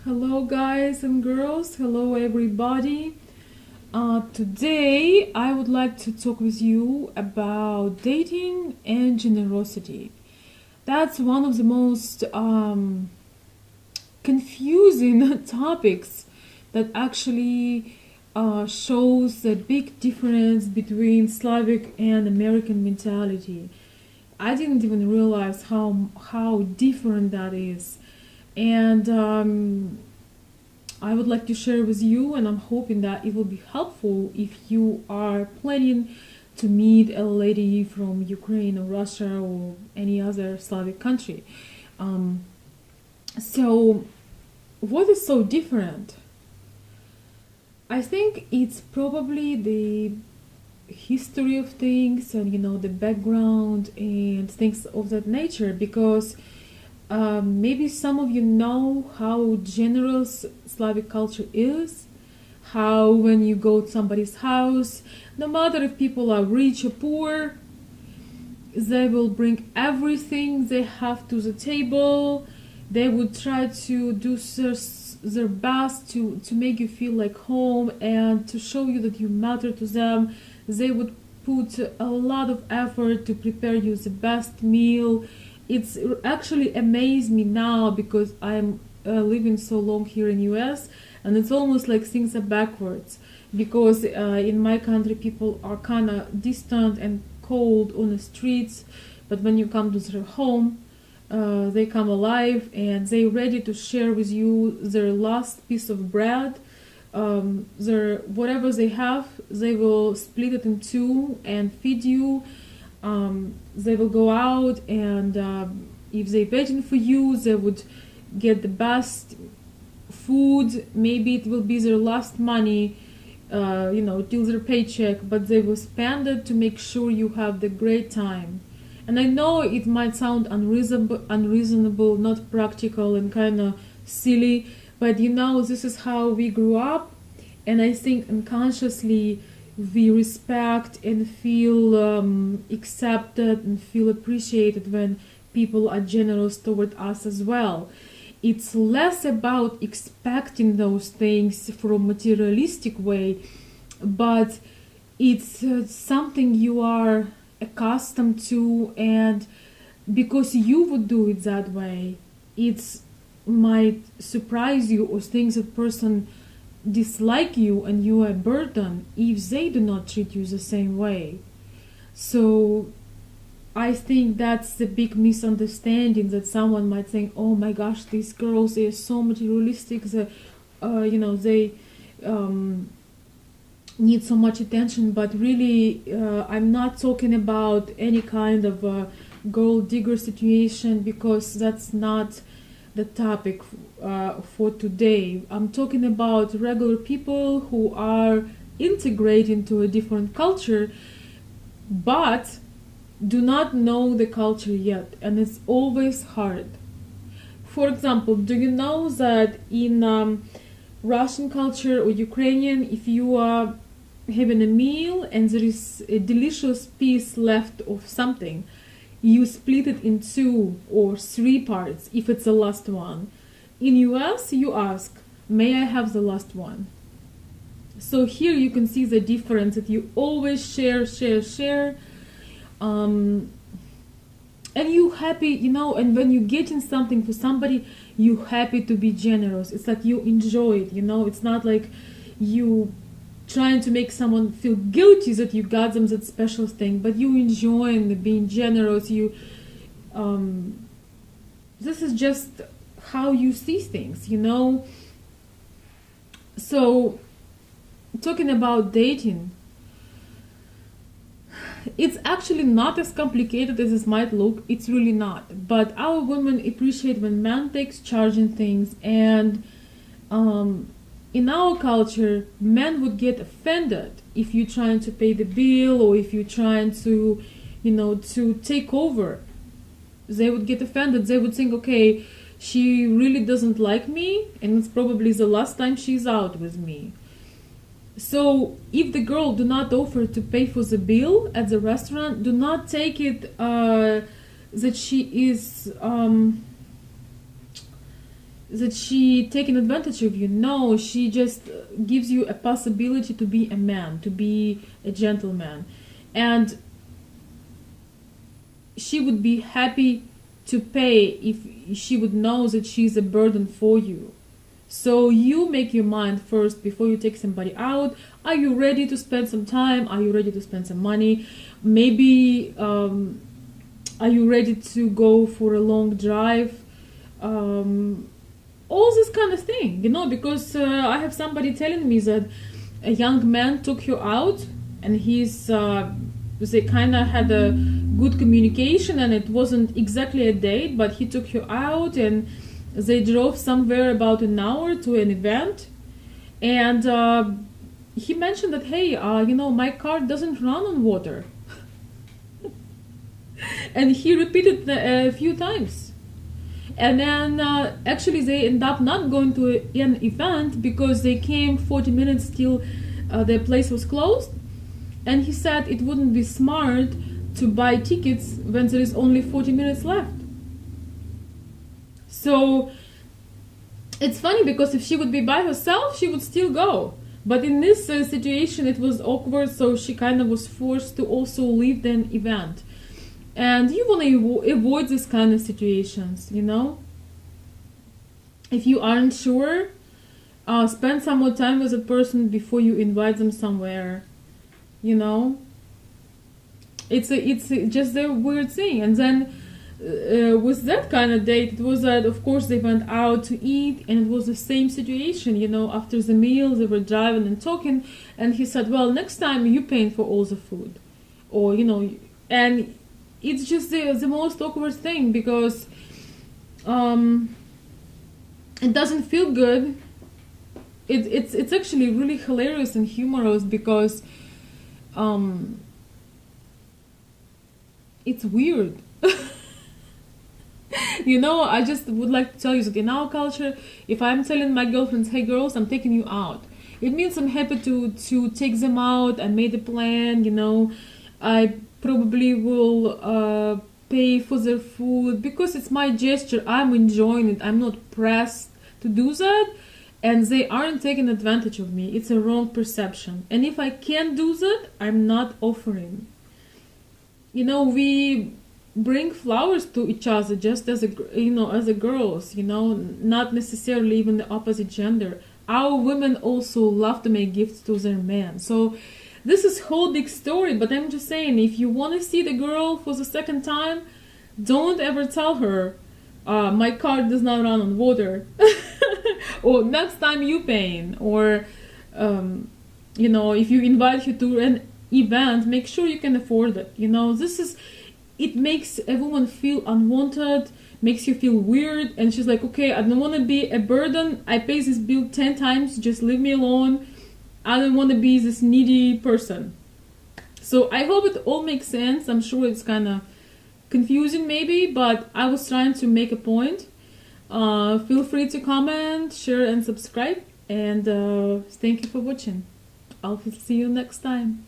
Hello guys and girls, hello everybody. Today I would like to talk with you about dating and generosity. That's one of the most confusing topics that actually shows the big difference between Slavic and American mentality. I didn't even realize how different that is. And I would like to share with you, and I'm hoping that it will be helpful if you are planning to meet a lady from Ukraine or Russia or any other Slavic country. So what is so different? I think it's probably the history of things and the background and things of that nature, because maybe some of you know how generous Slavic culture is, how when you go to somebody's house, no matter if people are rich or poor, they will bring everything they have to the table. They would try to do their best to make you feel like home and to show you that you matter to them. They would put a lot of effort to prepare you the best meal. It's actually amazed me now because I'm living so long here in US, and it's almost like things are backwards, because in my country people are kind of distant and cold on the streets, but when you come to their home, they come alive and they're ready to share with you their last piece of bread. Their whatever they have, they will split it in two and feed you. They will go out and if they're waiting for you, they would get the best food. Maybe it will be their last money, till their paycheck, but they will spend it to make sure you have the great time. And I know it might sound unreasonable, not practical, and kind of silly, but this is how we grew up, and I think unconsciously we respect and feel accepted and feel appreciated when people are generous toward us as well. It's less about expecting those things from a materialistic way, but it's something you are accustomed to, and because you would do it that way, it might surprise you or think that person dislike you and you are a burden if they do not treat you the same way. So I think that's the big misunderstanding, that someone might think, oh my gosh, these girls, they are so materialistic, they need so much attention. But really, I'm not talking about any kind of gold digger situation, because that's not the topic for today. I'm talking about regular people who are integrating to a different culture but do not know the culture yet, and it's always hard. For example, do you know that in Russian culture or Ukrainian, if you are having a meal and there is a delicious piece left of something, you split it in 2 or 3 parts if it's the last one. In US, you ask, may I have the last one? So here you can see the difference, that you always share. And you happy, and when you getting something for somebody, you happy to be generous. It's like you enjoy it, It's not like you trying to make someone feel guilty that you got them that special thing, but you enjoying being generous. This is just how you see things, So talking about dating, it's actually not as complicated as it might look. It's really not. But our women appreciate when men takes charge in things, and in our culture, men would get offended if you're trying to pay the bill, or if you're trying to, to take over. They would get offended. They would think, okay, she really doesn't like me, and it's probably the last time she's out with me. So if the girl do not offer to pay for the bill at the restaurant, do not take it that she is that she taking advantage of you. No, she just gives you a possibility to be a man, to be a gentleman, and she would be happy to pay if she would know that she's a burden for you. So you make your mind first before you take somebody out. Are you ready to spend some time? Are you ready to spend some money? Maybe are you ready to go for a long drive? All this kind of thing, because I have somebody telling me that a young man took her out, and they kind of had a good communication, and it wasn't exactly a date, but he took her out and they drove somewhere about an hour to an event, and he mentioned that, hey, my car doesn't run on water. And he repeated a few times. And then actually they end up not going to an event because they came 40 minutes till their place was closed. And he said it wouldn't be smart to buy tickets when there is only 40 minutes left. So it's funny because if she would be by herself, she would still go. But in this situation, it was awkward, so she kind of was forced to also leave the event. And you want to avoid this kind of situations, If you aren't sure, spend some more time with a person before you invite them somewhere, It's just a weird thing. And then with that kind of date, it was that, of course, they went out to eat, and it was the same situation, After the meal, they were driving and talking, and he said, well, next time you pay for all the food. Or, and it's just the most awkward thing because it doesn't feel good. It's actually really hilarious and humorous because it's weird. I just would like to tell you that in our culture, if I'm telling my girlfriends, hey girls, I'm taking you out, it means I'm happy to take them out. I made a plan, I probably will pay for their food because it's my gesture. I'm enjoying it. I'm not pressed to do that, and they aren't taking advantage of me. It's a wrong perception. And if I can't do that, I'm not offering. We bring flowers to each other just as a girls, not necessarily even the opposite gender. Our women also love to make gifts to their men. So this is whole big story, but I'm just saying, if you want to see the girl for the second time, don't ever tell her, my car does not run on water. Or next time you paying. Or, if you invite her to an event, make sure you can afford it. It makes a woman feel unwanted, makes you feel weird, and she's like, okay, I don't want to be a burden. I pay this bill 10 times, just leave me alone. I don't want to be this needy person. So I hope it all makes sense. I'm sure it's kind of confusing maybe, but I was trying to make a point. Feel free to comment, share, and subscribe. And thank you for watching. I'll see you next time.